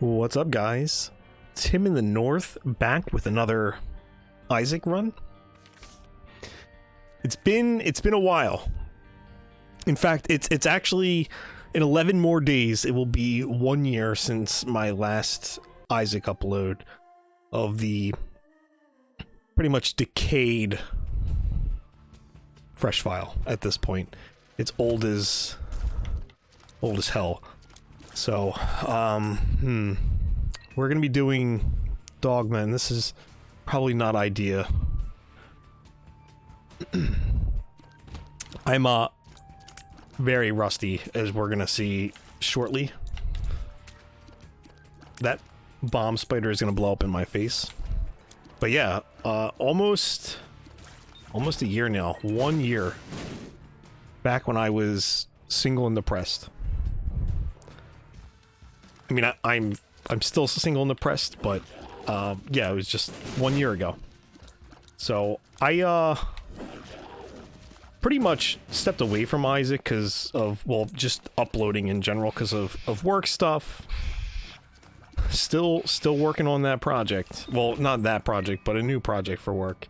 What's up, guys? Tim in the North, back with another Isaac run. It's been a while. In fact, it's actually in 11 more days. It will be 1 year since my last Isaac upload of the pretty much decayed fresh file. At this point, it's old as hell. So, we're gonna be doing Dogman. This is probably not idea. I'm very rusty, as we're gonna see shortly. That bomb spider is gonna blow up in my face. But yeah, almost a year now. 1 year. Back when I was single and depressed. I mean, I'm still single and depressed, but yeah, it was just 1 year ago. So I pretty much stepped away from Isaac because of, well, just uploading in general because of work stuff. Still working on that project. Well, not that project, but a new project for work.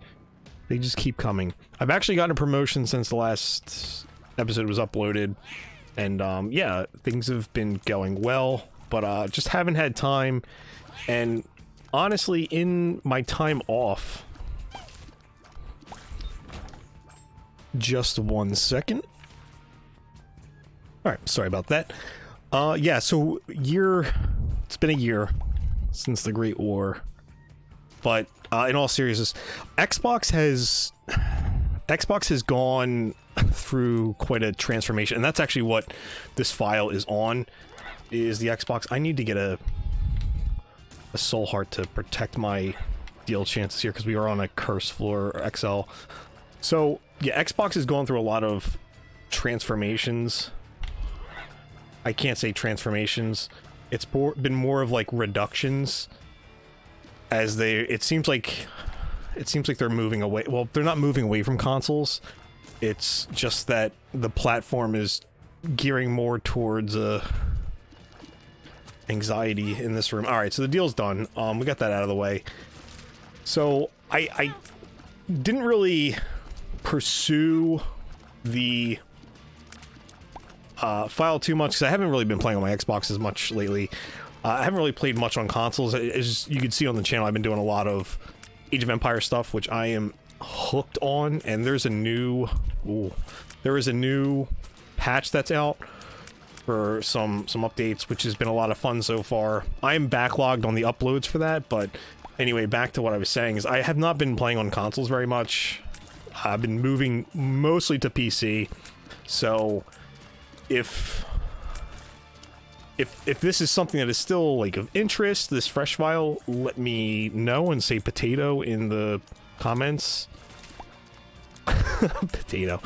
They just keep coming. I've actually gotten a promotion since the last episode was uploaded, and yeah, things have been going well. But just haven't had time, and honestly, in my time off, just 1 second. All right, sorry about that. Yeah, so it's been a year since the Great War, but in all seriousness, Xbox has gone through quite a transformation, and that's actually what this file is on. Is the Xbox. I need to get a soul heart to protect my deal chances here because we are on a curse floor XL. So yeah, Xbox has gone through a lot of transformations. I can't say transformations. It's been more of like reductions, as it seems like they're moving away. Well, they're not moving away from consoles. It's just that the platform is gearing more towards anxiety in this room. Alright, so the deal's done. We got that out of the way. So, I didn't really pursue the file too much, because I haven't really been playing on my Xbox as much lately. I haven't really played much on consoles. As you can see on the channel, I've been doing a lot of Age of Empires stuff, which I am hooked on, and there's a new... there is a new patch that's out for some updates, which has been a lot of fun so far. I am backlogged on the uploads for that, but anyway, back to what I was saying is I have not been playing on consoles very much. I've been moving mostly to PC, so if this is something that is still like of interest, this fresh file, let me know and say potato in the comments. Potato.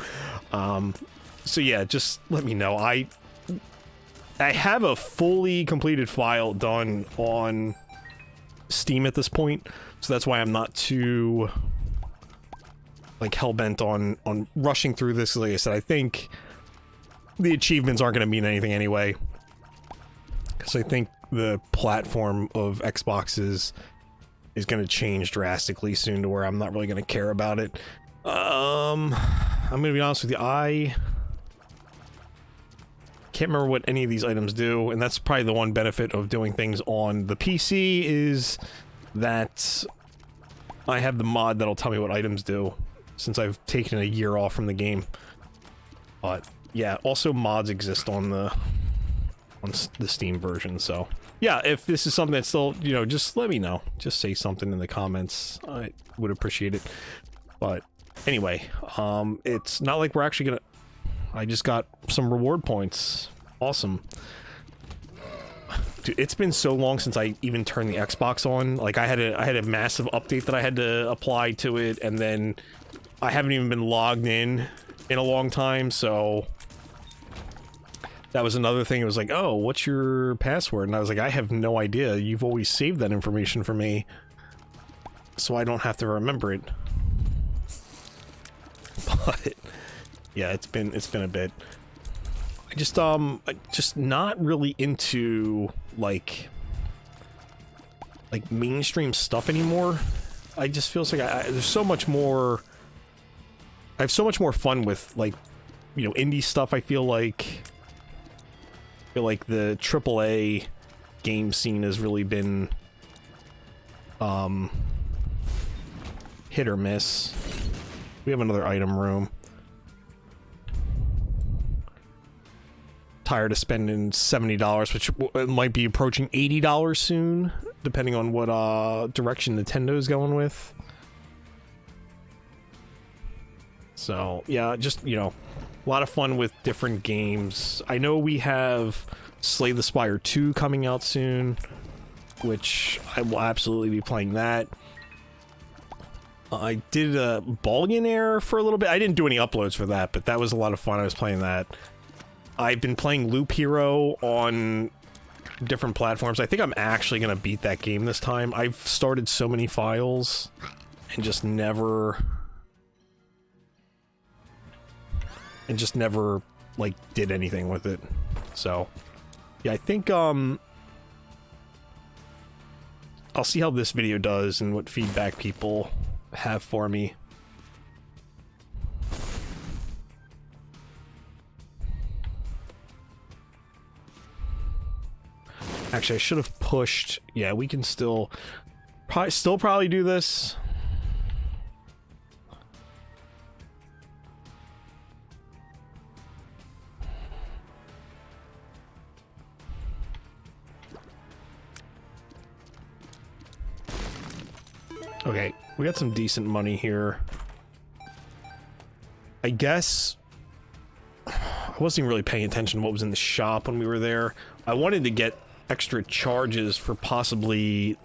So yeah, just let me know. I have a fully completed file done on Steam at this point, so that's why I'm not too like hell-bent on rushing through this. Like I said, I think the achievements aren't going to mean anything anyway, because I think the platform of Xboxes is going to change drastically soon to where I'm not really going to care about it. I'm going to be honest with you, I can't remember what any of these items do, and that's probably the one benefit of doing things on the PC, is that I have the mod that'll tell me what items do, since I've taken a year off from the game. But yeah, also mods exist on the Steam version, so yeah, if this is something that's still, you know, just let me know. Just say something in the comments. I would appreciate it. But anyway, it's not like we're actually gonna... I just got some reward points. Awesome. Dude, it's been so long since I even turned the Xbox on. Like, I had a massive update that I had to apply to it, and then I haven't even been logged in a long time, so that was another thing. It was like, oh, what's your password? And I was like, I have no idea. You've always saved that information for me, so I don't have to remember it. But yeah, it's been a bit. I just not really into like like mainstream stuff anymore. I just feels like there's so much more. I have so much more fun with, like, you know, indie stuff. I feel like the AAA game scene has really been hit or miss. We have another item room. Tired of spending $70, which might be approaching $80 soon, depending on what direction Nintendo's going with. So, yeah, just, you know, a lot of fun with different games. I know we have Slay the Spire 2 coming out soon, which I will absolutely be playing that. I did a Ballionaire for a little bit. I didn't do any uploads for that, but that was a lot of fun. I was playing that. I've been playing Loop Hero on different platforms. I think I'm actually going to beat that game this time. I've started so many files and just never... like, did anything with it. So, yeah, I think, I'll see how this video does and what feedback people have for me. Actually, I should have pushed. Yeah, we can still probably do this. Okay, we got some decent money here. I guess I wasn't even really paying attention to what was in the shop when we were there. I wanted to get extra charges for possibly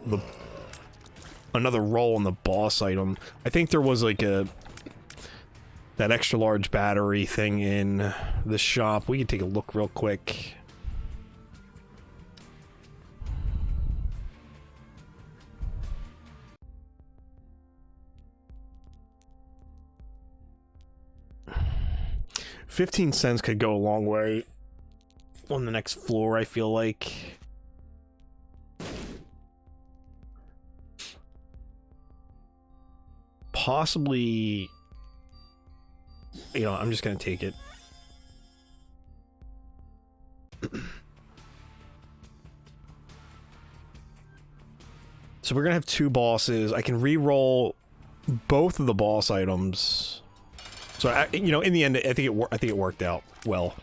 another roll on the boss item. I think there was like that extra large battery thing in the shop. We could take a look real quick. $0.15 could go a long way on the next floor, I feel like. Possibly, you know, I'm just gonna take it. So we're gonna have two bosses. I can re-roll both of the boss items. So you know, in the end, I think it worked out well.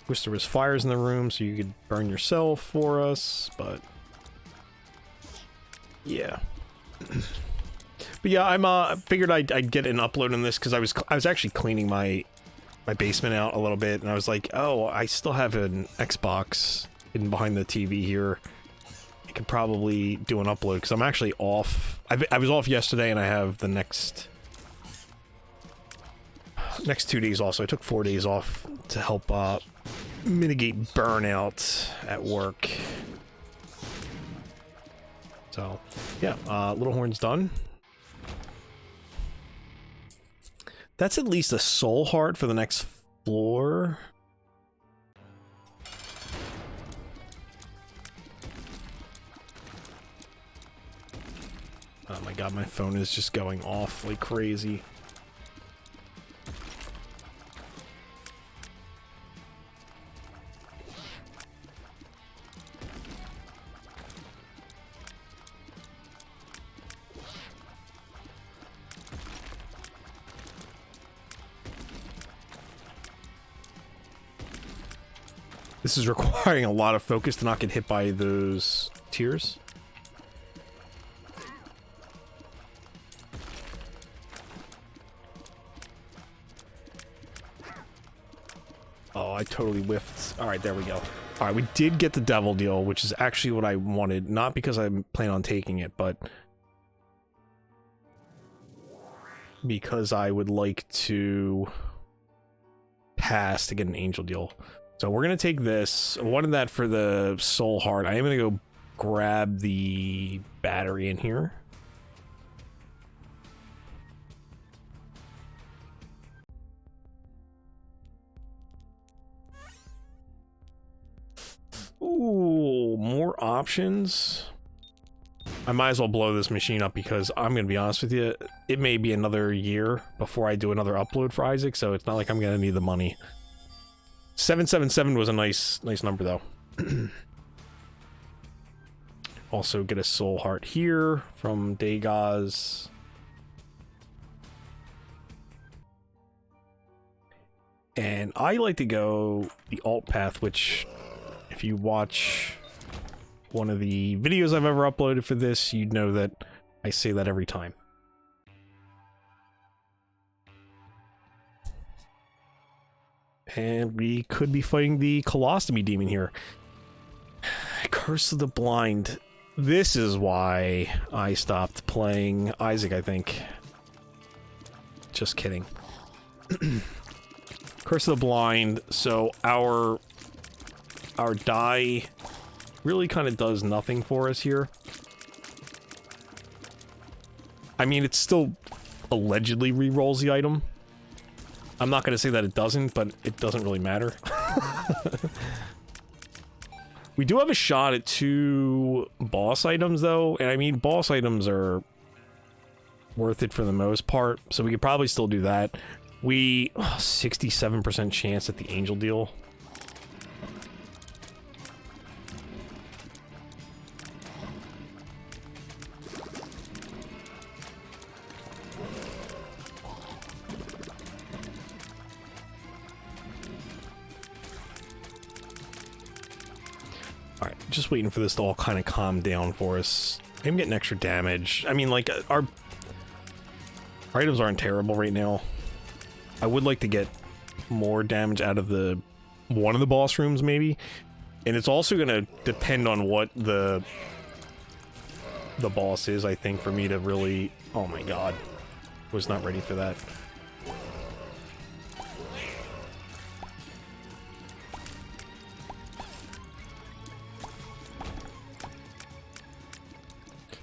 Wish there was fires in the room so you could burn yourself for us, but yeah. But yeah, I figured I'd get an upload on this because I was actually cleaning my basement out a little bit, and I was like, oh, I still have an Xbox hidden behind the TV here. I could probably do an upload because I'm actually off. I was off yesterday, and I have the next 2 days also. I took 4 days off to help mitigate burnout at work. So yeah, Little Horn's done. That's at least a soul heart for the next floor. Oh my god, my phone is just going off like crazy. This is requiring a lot of focus to not get hit by those tears. Oh, I totally whiffed. Alright, there we go. Alright, we did get the devil deal, which is actually what I wanted. Not because I plan on taking it, but because I would like to pass to get an angel deal. So we're going to take this. I wanted that for the soul heart. I am going to go grab the battery in here. options, I might as well blow this machine up because I'm going to be honest with you, it may be another year before I do another upload for Isaac, so it's not like I'm going to need the money. 777 was a nice number though. Also get a soul heart here from Decayed. And I like to go the alt path, which if you watch one of the videos I've ever uploaded for this, you'd know that I say that every time. And we could be fighting the colostomy demon here. Curse of the Blind. This is why I stopped playing Isaac, I think. Just kidding. Curse of the Blind, so our die really kind of does nothing for us here. I mean, it still allegedly re-rolls the item. I'm not going to say that it doesn't, but it doesn't really matter. We do have a shot at 2 boss items, though, and I mean, boss items are worth it for the most part, so we could probably still do that. 67% chance at the angel deal. Alright, just waiting for this to all kind of calm down for us. I'm getting extra damage. I mean, like, our items aren't terrible right now. I would like to get more damage out of one of the boss rooms, maybe. And it's also going to depend on what the boss is, I think, for me to really... Oh my god. Was not ready for that.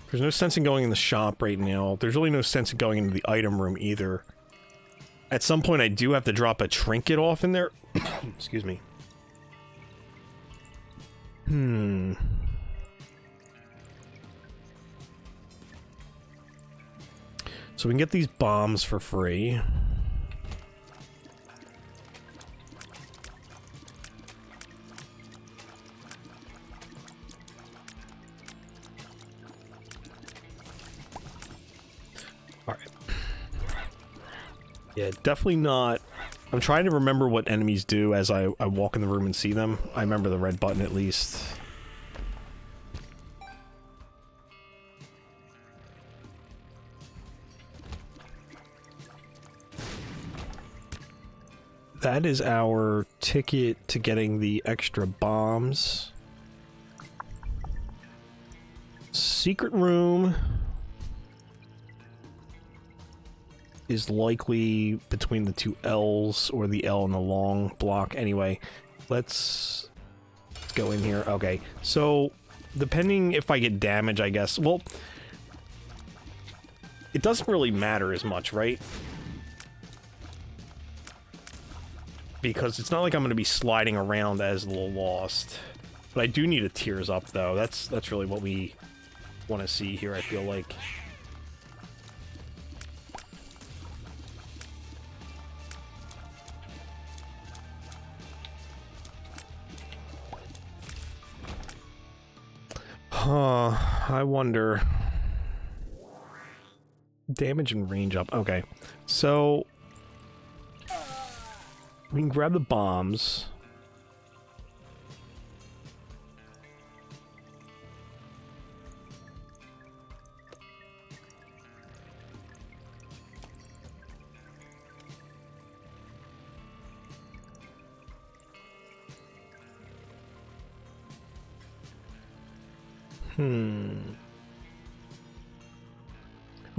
There's no sense in going in the shop right now. There's really no sense in going into the item room either. At some point, I do have to drop a trinket off in there. Excuse me. So we can get these bombs for free. Yeah, definitely not. I'm trying to remember what enemies do as I walk in the room and see them. I remember the red button at least. That is our ticket to getting the extra bombs. Secret room is likely between the 2 L's or the L and the long block. Anyway, let's go in here. Okay, so depending if I get damage, I guess. Well, it doesn't really matter as much, right? Because it's not like I'm going to be sliding around as a little lost. But I do need a tears up, though. That's really what we want to see here, I feel like. I wonder. Damage and range up. Okay. So we can grab the bombs. I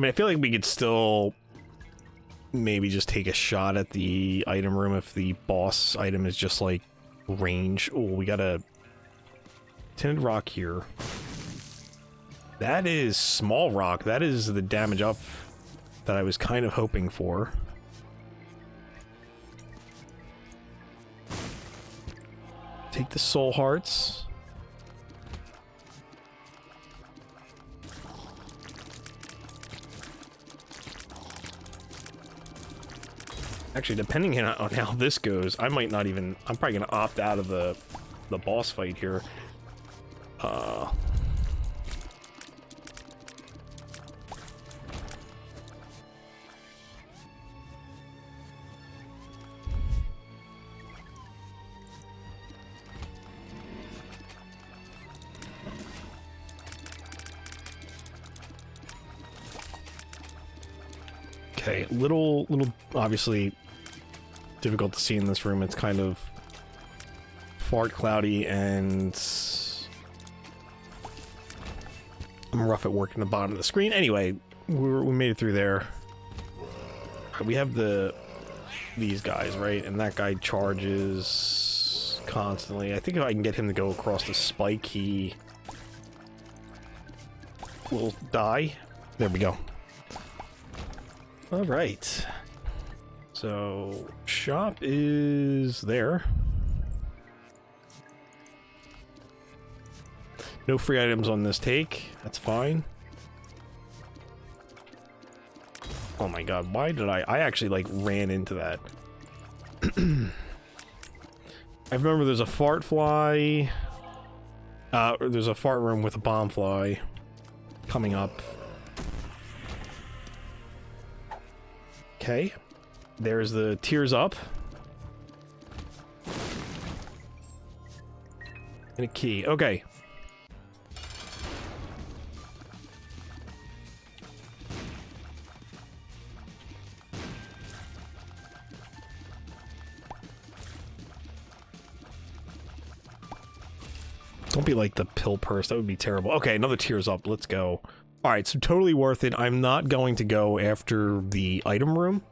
mean, I feel like we could still maybe just take a shot at the item room if the boss item is just like range. Oh, we got a tinted rock here. That is small rock. That is the damage up that I was kind of hoping for. Take the soul hearts. Actually, depending on how this goes, I might not even... I'm probably going to opt out of the boss fight here. Okay, little obviously difficult to see in this room. It's kind of fart cloudy and I'm rough at work in the bottom of the screen. Anyway, we made it through there. We have these guys, right? And that guy charges constantly. I think if I can get him to go across the spike, he will die. There we go. All right. So, shop is there. No free items on this take. That's fine. Oh my god, why did I actually, like, ran into that. I remember there's a fart fly. There's a fart room with a bomb fly coming up. Okay. There's the tears up. And a key. Okay. Don't be like the pill purse. That would be terrible. Okay, another tears up. Let's go. Alright, so totally worth it. I'm not going to go after the item room.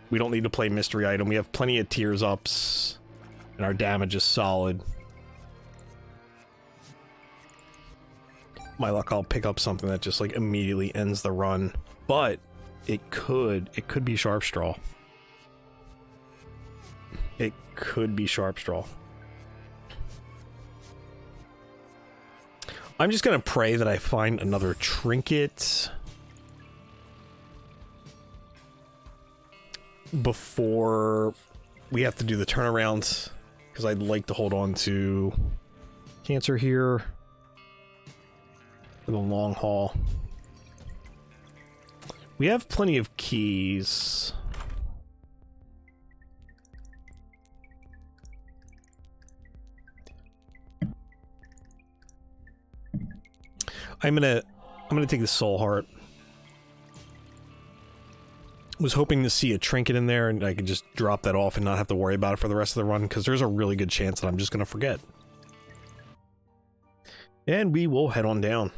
We don't need to play mystery item. We have plenty of tears ups. And our damage is solid. My luck, I'll pick up something that just like immediately ends the run. But it could be Sharp Straw. It could be Sharp Straw. I'm just gonna pray that I find another trinket before we have to do the turnaround, because I'd like to hold on to cancer here for the long haul. We have plenty of keys. I'm gonna take the soul heart. Was hoping to see a trinket in there and I could just drop that off and not have to worry about it for the rest of the run, because there's a really good chance that I'm just gonna forget. And we will head on down.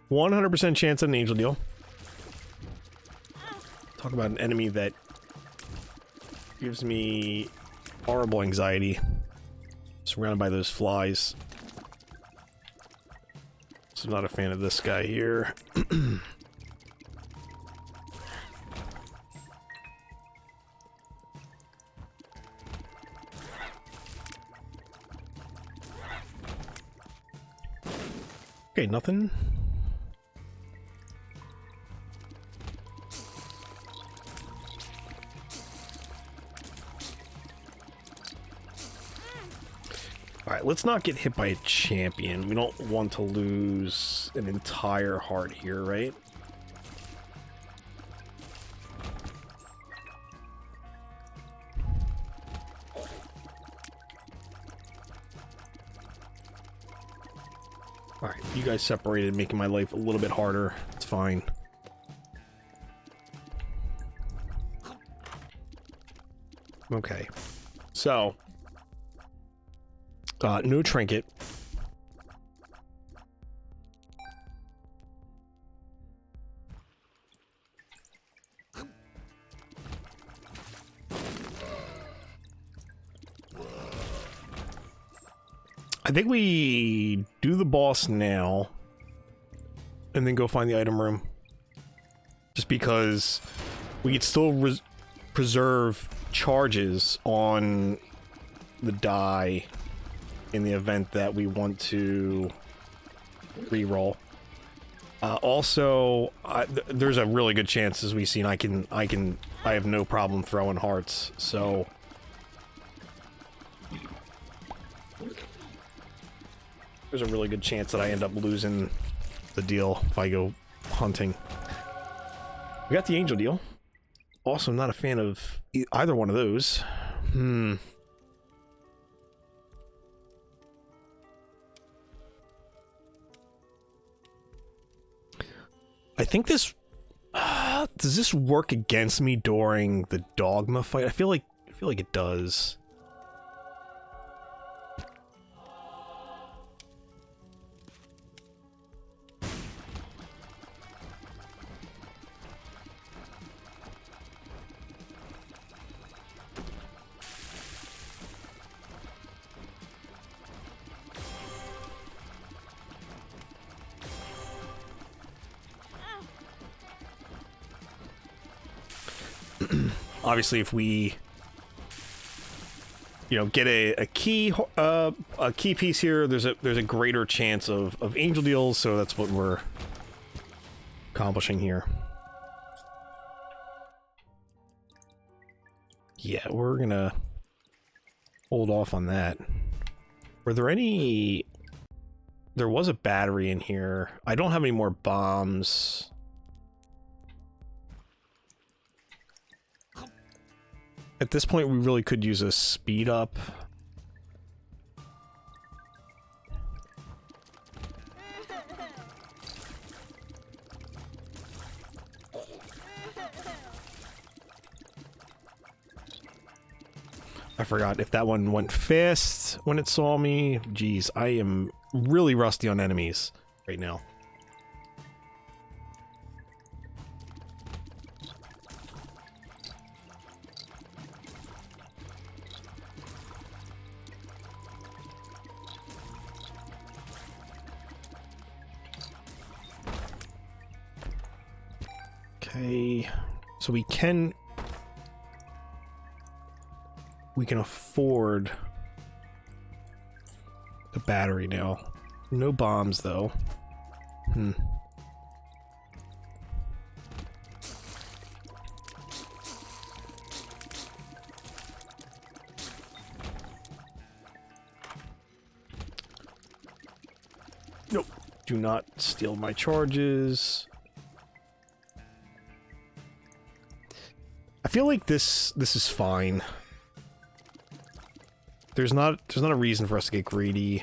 %100% chance at an angel deal. Talk about an enemy that gives me horrible anxiety. Surrounded by those flies. So I'm not a fan of this guy here. Okay, nothing. Alright, let's not get hit by a champion. We don't want to lose an entire heart here, right? Alright, you guys separated, making my life a little bit harder. It's fine. Okay. So... no trinket. I think we do the boss now and then go find the item room. Just because we could still preserve charges on the die in the event that we want to reroll. Also, there's a really good chance, as we've seen, I have no problem throwing hearts, so... There's a really good chance that I end up losing the deal if I go hunting. We got the angel deal. Also, I'm not a fan of either one of those. I think this... does this work against me during the dogma fight? I feel like it does. Obviously, if we, you know, get a key piece here, there's a greater chance of angel deals. So that's what we're accomplishing here. Yeah, we're gonna hold off on that. Were there any? There was a battery in here. I don't have any more bombs. At this point, we really could use a speed up. I forgot if that one went fast when it saw me. Jeez, I am really rusty on enemies right now. Okay, so we can afford the battery now. No bombs though. Nope. Do not steal my charges. I feel like this is fine. There's not a reason for us to get greedy.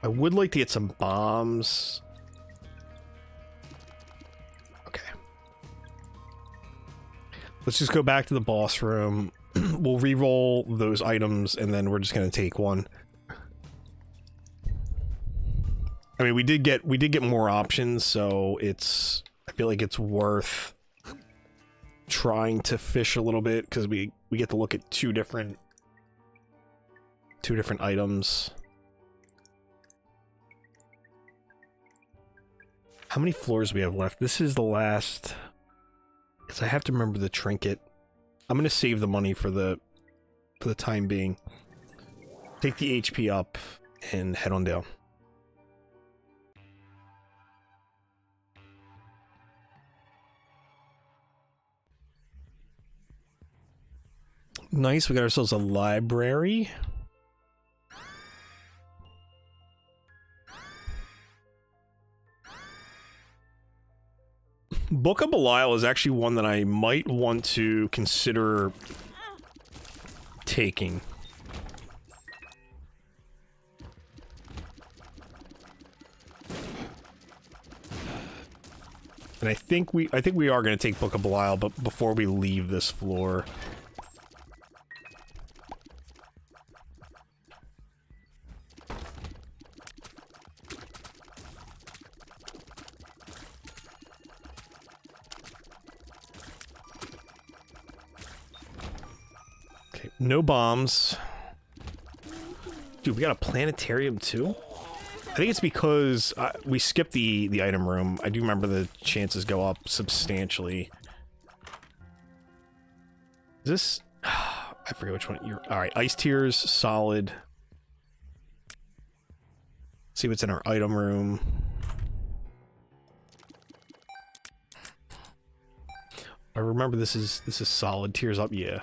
I would like to get some bombs. Let's just go back to the boss room. We'll re-roll those items, and then we're just gonna take one. I mean, we did get more options, so I feel like it's worth trying to fish a little bit because we get to look at two different items. How many floors do we have left? This is the last. Because I have to remember the trinket. I'm going to save the money for the time being. Take the HP up and head on down. Nice, we got ourselves a library. Book of Belial is actually one that I might want to consider taking. And I think we are going to take Book of Belial, but before we leave this floor. No bombs. Dude, we got a planetarium too? I think it's because we skipped the item room. I do remember the chances go up substantially. Is this... I forget which one you're... Alright, ice tiers, solid. See what's in our item room. I remember this is solid. Tiers up, yeah.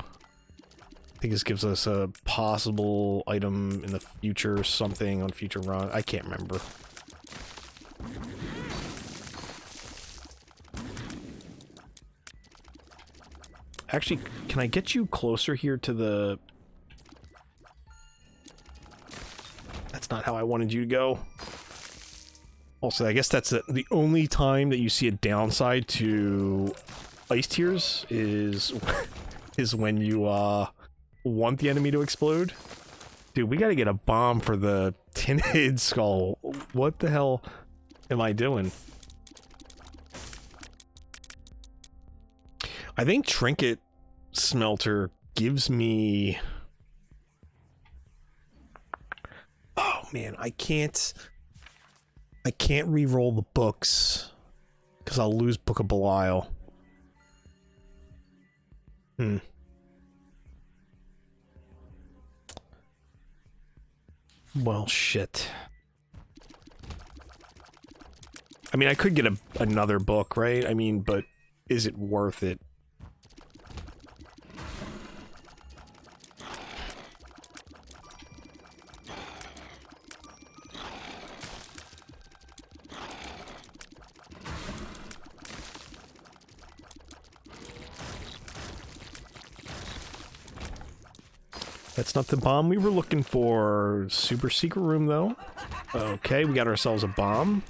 I think this gives us a possible item in the future, something on future run. I can't remember. Actually, can I get you closer here to the... That's not how I wanted you to go. Also, I guess that's the only time that you see a downside to ice tiers is when you want the enemy to explode. Dude, we gotta get a bomb for the tinted skull. What the hell am I doing? I think Trinket Smelter gives me... Oh man, I can't re-roll the books because I'll lose Book of Belial. Well, shit. I mean, I could get another book, right? I mean, but is it worth it? That's not the bomb we were looking for. Super secret room, though. Okay, we got ourselves a bomb.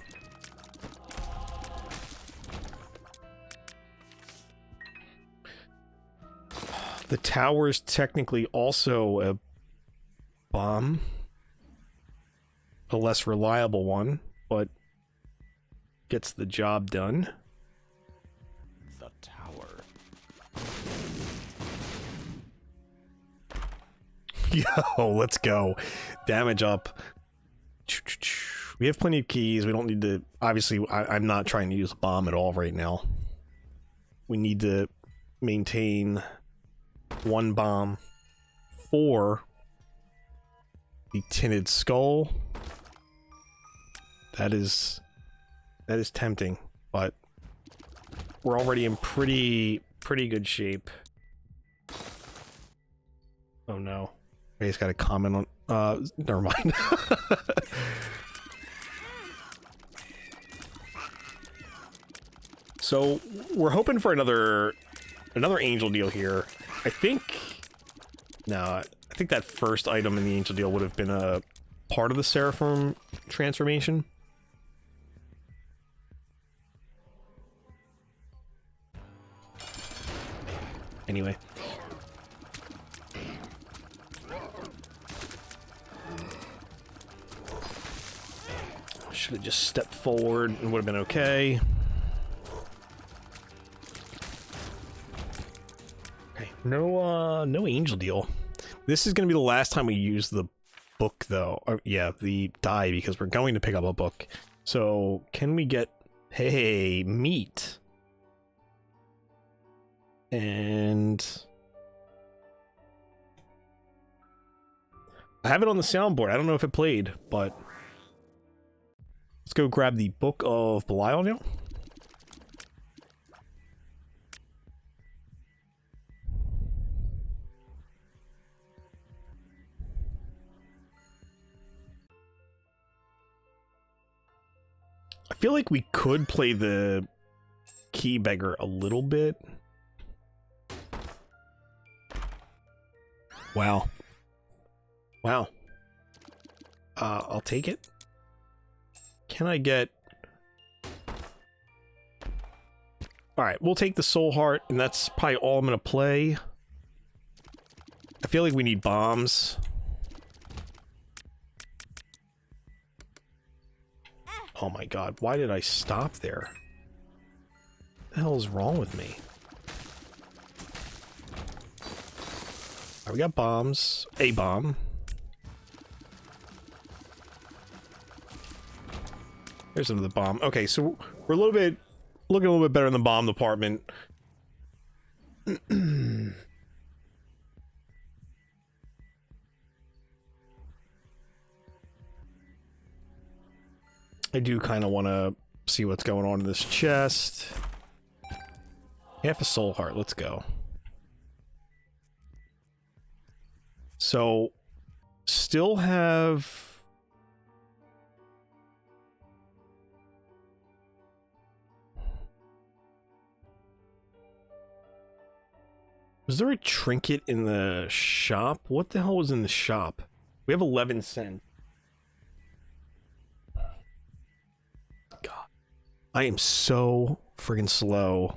The tower's technically also a bomb. A less reliable one, but gets the job done. The tower. Yo, let's go. Damage up. We have plenty of keys. We don't need to... Obviously, I'm not trying to use a bomb at all right now. We need to maintain one bomb for the tinted skull. That is tempting, but we're already in pretty good shape. Oh no. I just got a comment on... never mind. So, we're hoping for another angel deal here. I think... No, I think that first item in the angel deal would have been a part of the Seraphim transformation. Anyway. Should have just stepped forward and would have been okay. Okay, no angel deal. This is gonna be the last time we use the book, though. Or, yeah, the die, because we're going to pick up a book. So, can we get... Hey, meat. And... I have it on the soundboard. I don't know if it played, but... Let's go grab the Book of Belial now. I feel like we could play the Key Beggar a little bit. Wow. Wow. I'll take it. Can I get... Alright, we'll take the Soul Heart, and that's probably all I'm gonna play. I feel like we need bombs. Oh my god, why did I stop there? What the hell is wrong with me? Alright, we got bombs. A bomb. There's another bomb. Okay, so we're looking a little bit better in the bomb department. I do kind of want to see what's going on in this chest. Half a soul heart. Let's go. So, still have... Was there a trinket in the shop? What the hell was in the shop? We have 11 cents. God. I am so friggin' slow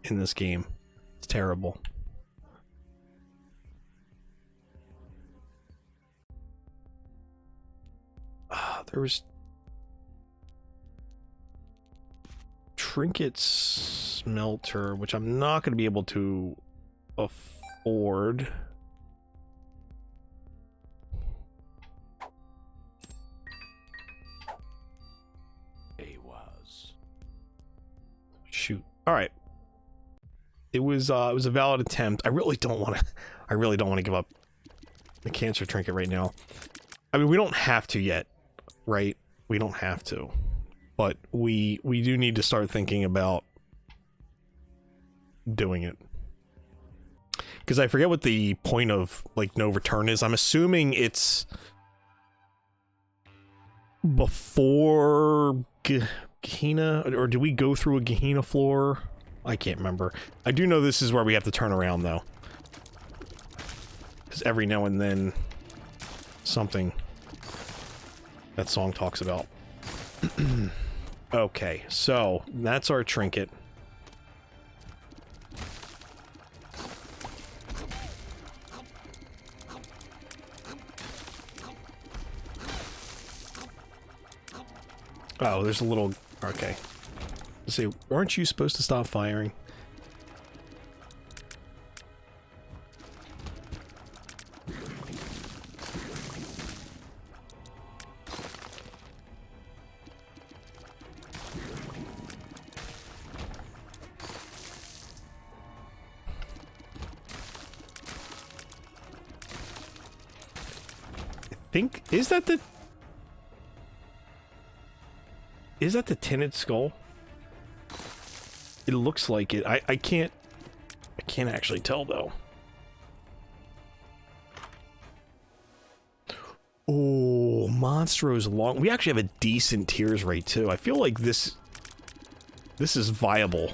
in this game. It's terrible. There was... Trinket smelter, which I'm not going to be able to afford. Shoot. All right. It was a valid attempt. I really don't want to give up the cancer trinket right now. I mean, we don't have to yet, right? We don't have to. But we do need to start thinking about doing it. Because I forget what the point of, like, no return is. I'm assuming it's before Gehenna, or do we go through a Gehenna floor? I can't remember. I do know this is where we have to turn around, though. Because every now and then, something that song talks about. Okay, so that's our trinket. Oh, there's a little... Okay. Let's see, weren't you supposed to stop firing? I think... Is that the tinted skull? It looks like it. I can't actually tell, though. Oh, Monstro's long. We actually have a decent tears rate, too. I feel like this is viable.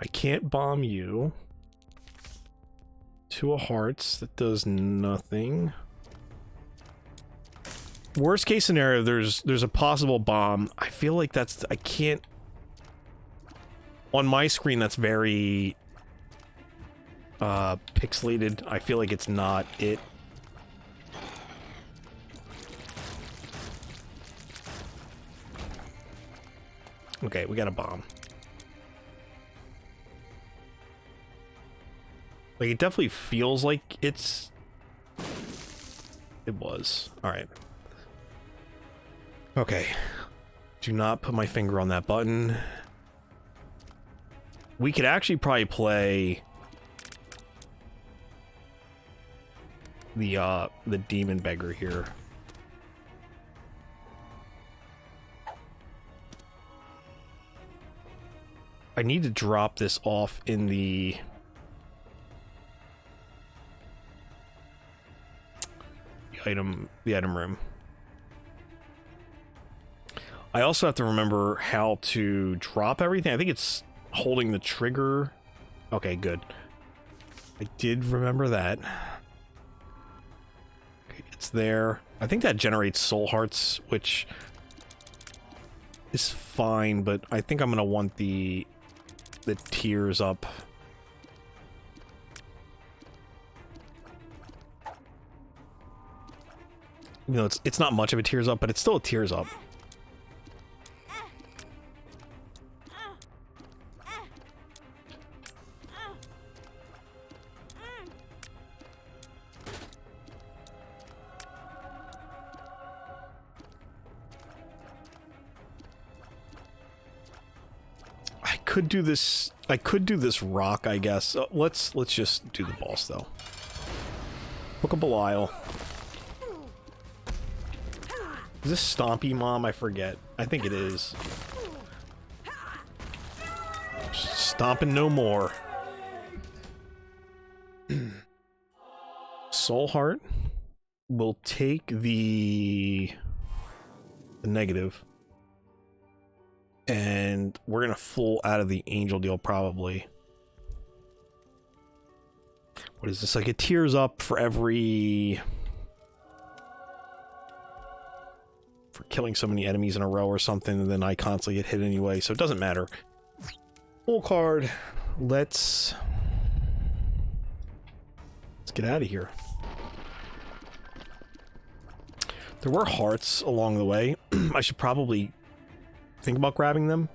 I can't bomb you. 2 of hearts, that does nothing. Worst case scenario, there's a possible bomb. I feel like that's... I can't... On my screen, that's very... pixelated. I feel like it's not it. Okay, we got a bomb. Like, it definitely feels like it's... It was. Alright. Okay. Do not put my finger on that button. We could actually probably play... the demon beggar here. I need to drop this off in the item room. I also have to remember how to drop everything. I think it's holding the trigger. Okay, good. I did remember that. Okay, it's there. I think that generates soul hearts, which is fine, but I think I'm gonna want the tears up. You know, it's not much of a tears up, but it's still a tears up. could do this. I could do this rock, I guess. Let's just do the boss though. Book of Belial. Is this Stompy Mom? I forget. I think it is. Stomping no more. Soul Heart will take the negative. And we're gonna full out of the angel deal probably. What is this? Like it tears up for every... for killing so many enemies in a row or something, and then I constantly get hit anyway, so it doesn't matter. Full card. Let's get out of here. There were hearts along the way. I should probably think about grabbing them.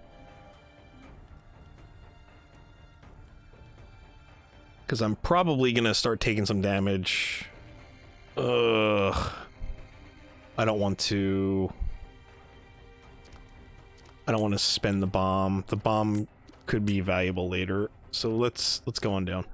Because I'm probably gonna start taking some damage. Ugh. I don't want to spend the bomb. The bomb could be valuable later. So let's go on down.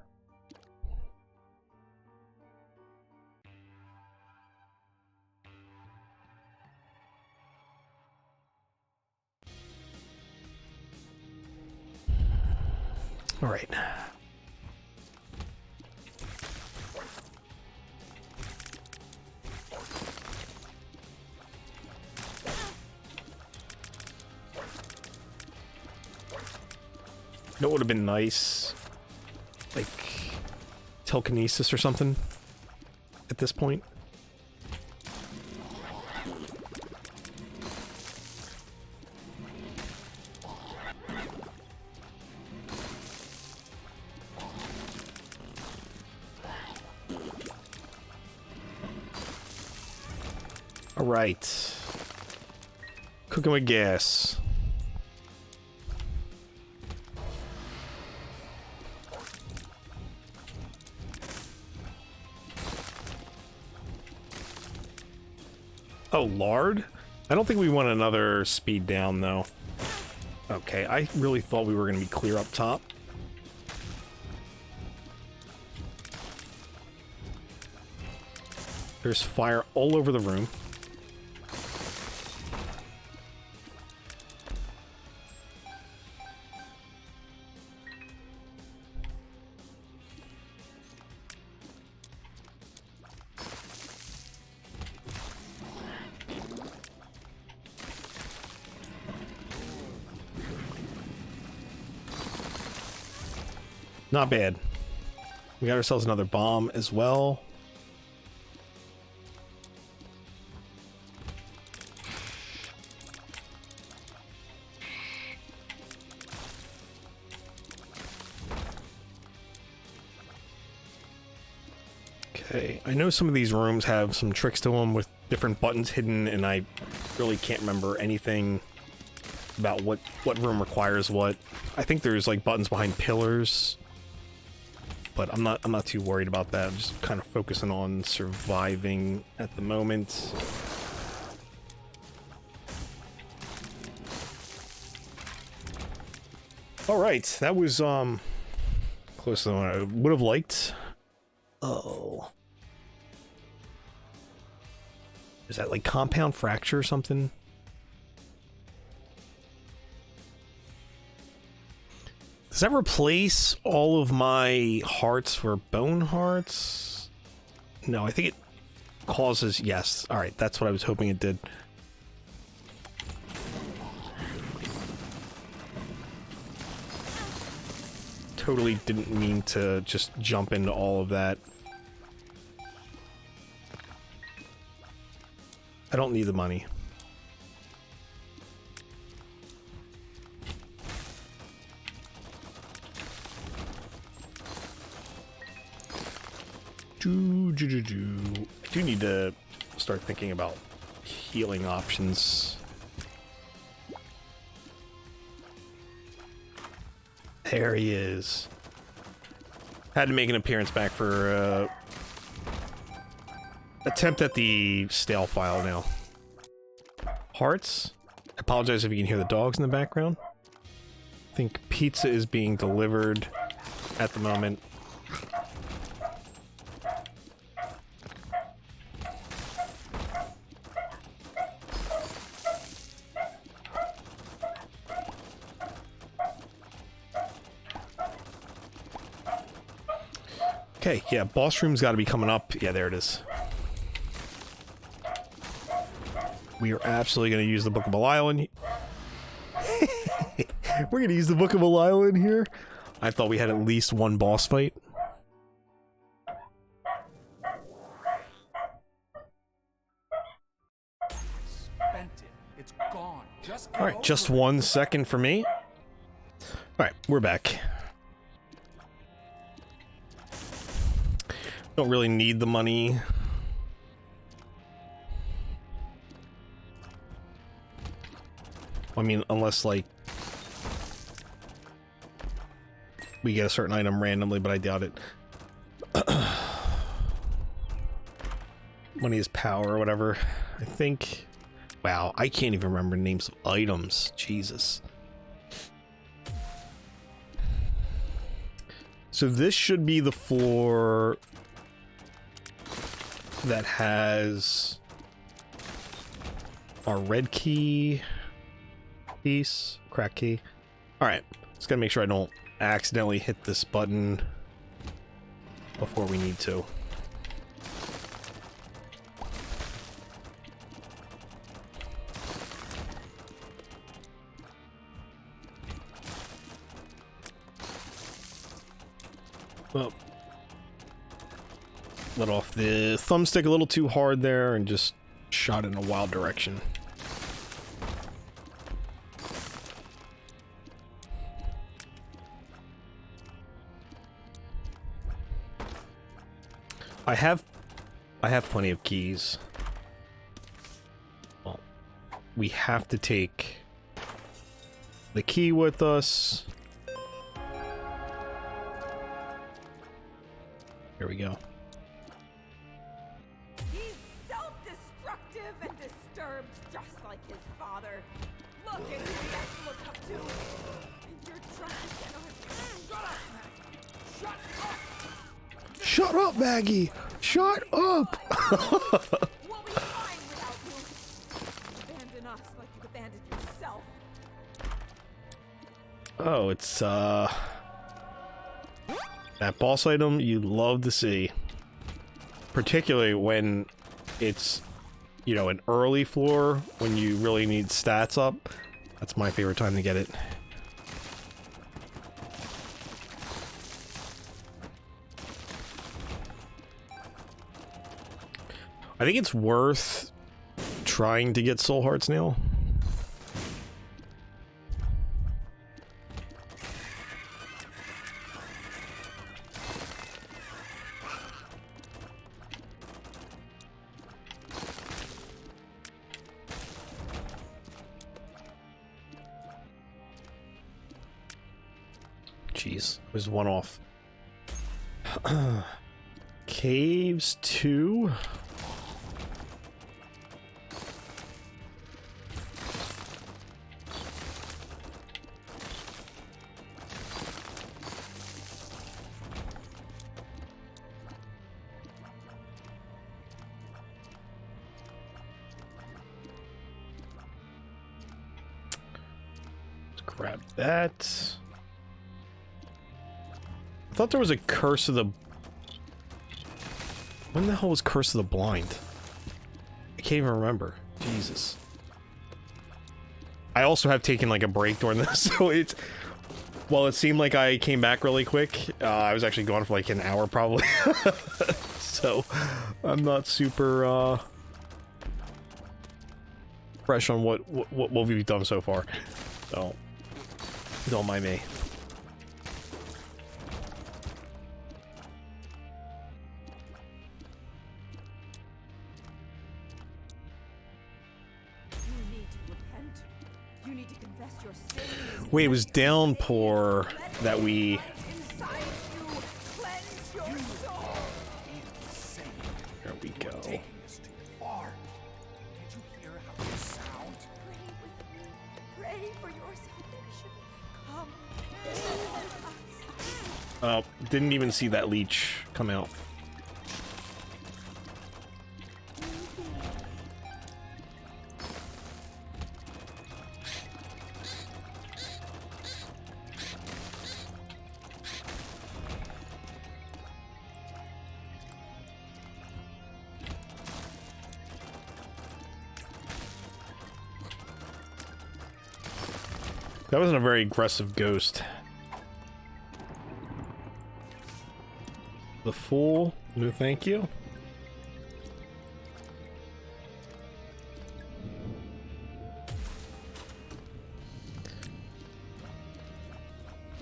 All right. It would have been nice, like, telekinesis or something at this point. All right. Cooking with gas. Oh, lard? I don't think we want another speed down, though. Okay, I really thought we were going to be clear up top. There's fire all over the room. Not bad. We got ourselves another bomb as well. Okay, I know some of these rooms have some tricks to them with different buttons hidden, and I really can't remember anything about what room requires what. I think there's like buttons behind pillars. But I'm not too worried about that. I'm just kind of focusing on surviving at the moment. All right, that was closer than I would have liked. Oh, is that like compound fracture or something? Does that replace all of my hearts for bone hearts? No, I think it causes... Yes. Alright, that's what I was hoping it did. Totally didn't mean to just jump into all of that. I don't need the money. I do need to start thinking about healing options. There he is. Had to make an appearance back for attempt at the stale file now. Hearts. I apologize if you can hear the dogs in the background. I think pizza is being delivered at the moment. Okay, yeah, boss room's got to be coming up. Yeah, there it is. We are absolutely going to use the Book of Belial in We're going to use the Book of Belial in here. I thought we had at least one boss fight. Spent it. It's gone. Alright, just 1 second for me. Alright, we're back. Don't really need the money. I mean, unless, like, we get a certain item randomly, but I doubt it. Money is power or whatever. I think... Wow, I can't even remember names of items. Jesus. So this should be the floor that has our red key piece, crack key. All right, just gotta make sure I don't accidentally hit this button before we need to. Well, let off the thumbstick a little too hard there and just shot in a wild direction. I have plenty of keys. Well, we have to take the key with us. Here we go. He's self-destructive and disturbed, just like his father. Look at who he has to look up to. And you're trying to get Shut up, Maggie! Shut up! We'll be fine without you. Abandon us like you abandoned yourself. Oh, it's that boss item you love to see. Particularly when it's, you know, an early floor when you really need stats up. That's my favorite time to get it. I think it's worth trying to get Soul Heart's Nail. Jeez, there's one off. Caves 2. Grab that. I thought there was a Curse of the... When the hell was Curse of the Blind? I can't even remember. Jesus. I also have taken like a break during this, so it's... Well, it seemed like I came back really quick. I was actually gone for like an hour probably. So, I'm not super fresh on what we've done so far. So, don't mind me. You need to repent. You need to confess your sins. Wait, it was Downpour that we... Inside you, cleanse your soul. There we go. Taking this too far. Did you hear how you sound? Pray with me. Pray for your salvation. Didn't even see that leech come out. That wasn't a very aggressive ghost. The Fool, no thank you.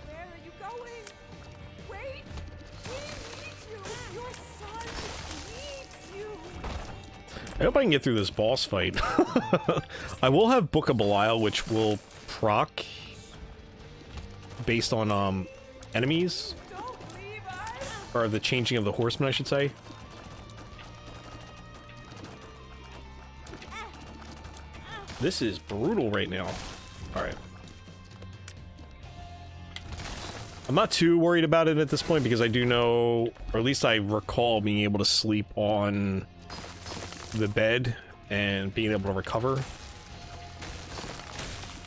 Where are you going? Wait! We need you! Your son needs you! I hope I can get through this boss fight. I will have Book of Belial, which will proc based on enemies, Don't leave us! or the changing of the horsemen, I should say. This is brutal right now. Alright. I'm not too worried about it at this point because I do know, or at least I recall being able to sleep on the bed and being able to recover.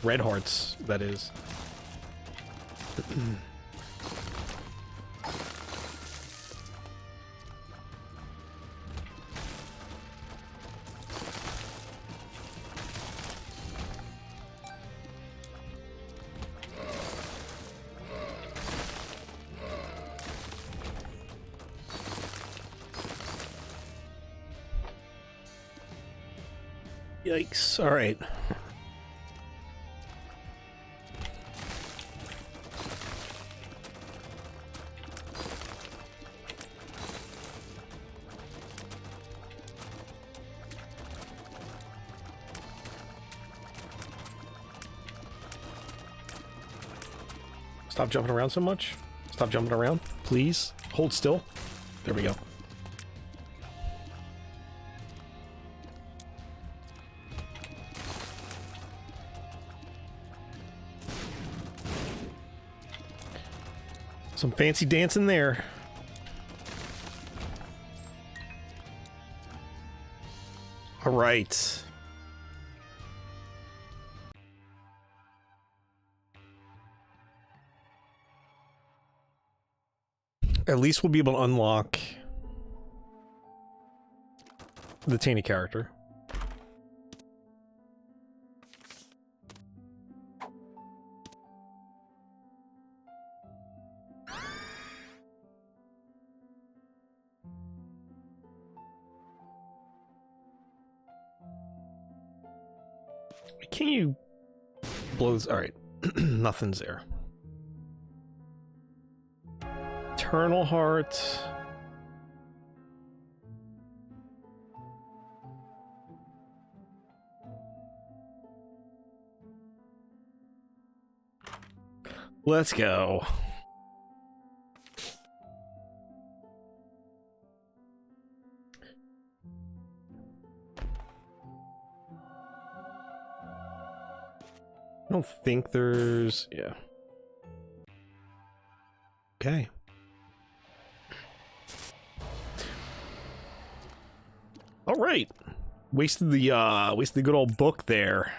Red hearts, that is. Yikes. All right. Stop jumping around so much. Stop jumping around, please. Hold still. There we go. Some fancy dancing there. All right. At least we'll be able to unlock the Tainted character. Can you blow this? All right. Nothing's there. Eternal Heart. Let's go. I don't think there's... yeah. Okay. All right. Wasted the good old book there.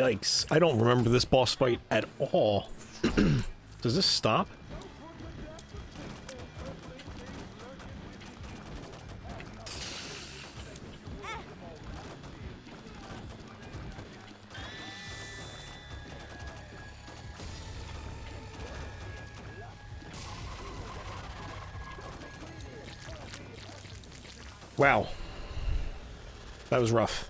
Yikes. I don't remember this boss fight at all. Does this stop? Wow. That was rough.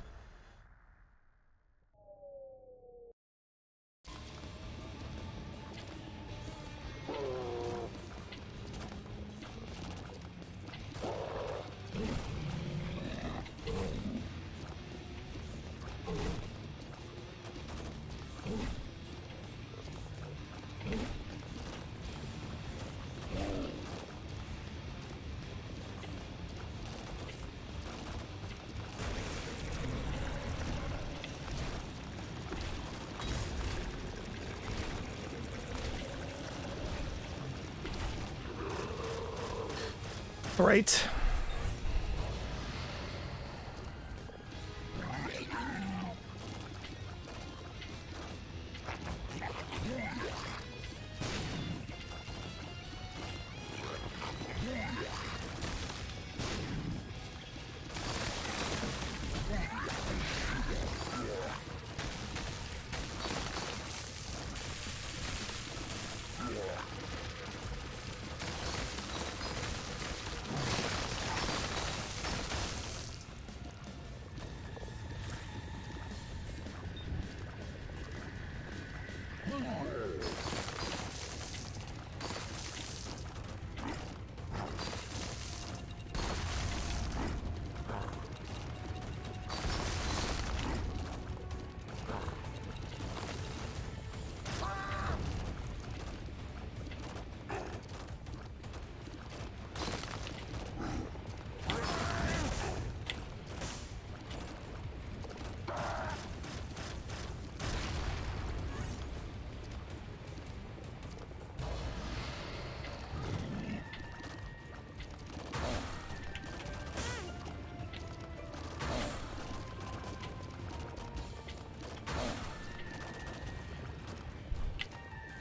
All right.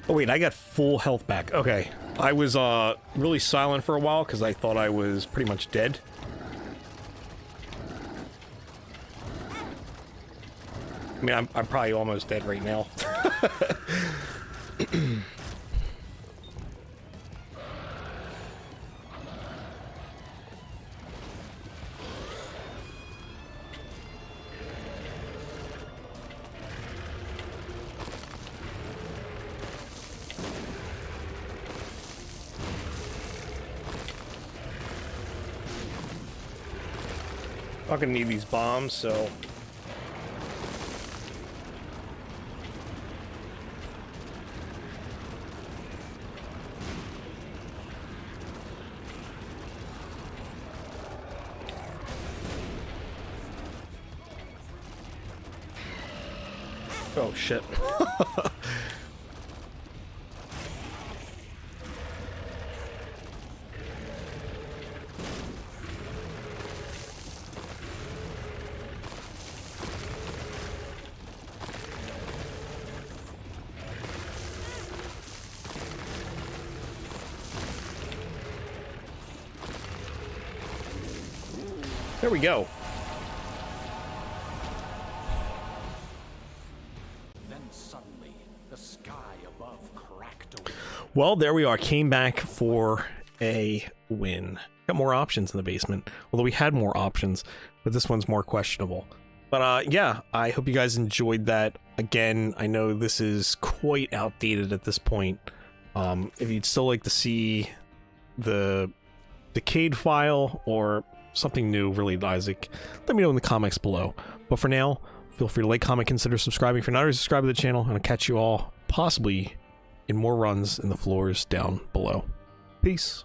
Oh wait, I got full health back. Okay. I was really silent for a while because I thought I was pretty much dead. I mean, I'm probably almost dead right now. Not gonna need these bombs, so... Oh, shit. There we go. Then suddenly, the sky above cracked away. Well, there we are. Came back for a win. Got more options in the basement. Although we had more options, but this one's more questionable. But yeah, I hope you guys enjoyed that. Again, I know this is quite outdated at this point. If you'd still like to see the Decayed file or something new related to Isaac, let me know in the comments below. But for now, feel free to like, comment, consider subscribing if you're not already subscribed to the channel, and I'll catch you all possibly in more runs in the floors down below. Peace.